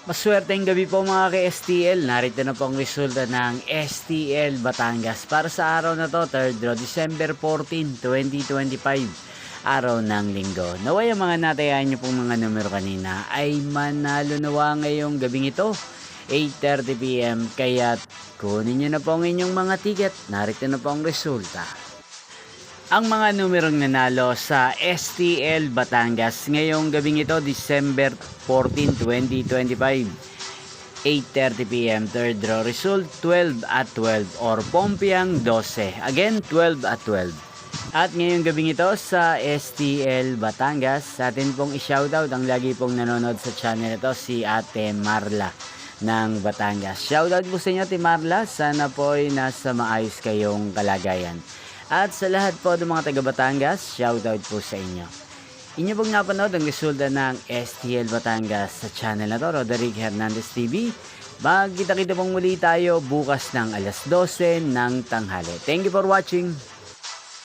Maswerteng gabi po mga ka-STL. Narito na po ang resulta ng STL Batangas para sa araw na to, 3rd December 14, 2025. Araw ng linggo. Naway ang mga natayaan nyo pong mga numero kanina ay manalo nawa ngayong gabing ito, 8:30 PM. Kaya kunin nyo na po ang inyong mga ticket. Narito na po ang resulta. Ang mga numerong nanalo sa STL Batangas ngayong gabing ito, December 14, 2025. 8:30 PM, third draw result, 12 at 12 or Pompiang 12. Again, 12 at 12. At ngayong gabing ito sa STL Batangas, sa atin pong i-shoutout ang lagi pong nanonood sa channel ito, si Ate Marla ng Batangas. Shoutout po sa inyo, Ate Marla. Sana po ay nasa maayos kayong kalagayan. At sa lahat po ng mga taga Batangas, shoutout po sa inyo. Inyo pong napanood ang resulta ng STL Batangas sa channel na to, Roderick Hernandez TV. Magkita-kita pong muli tayo bukas ng alas 12 ng tanghali. Thank you for watching.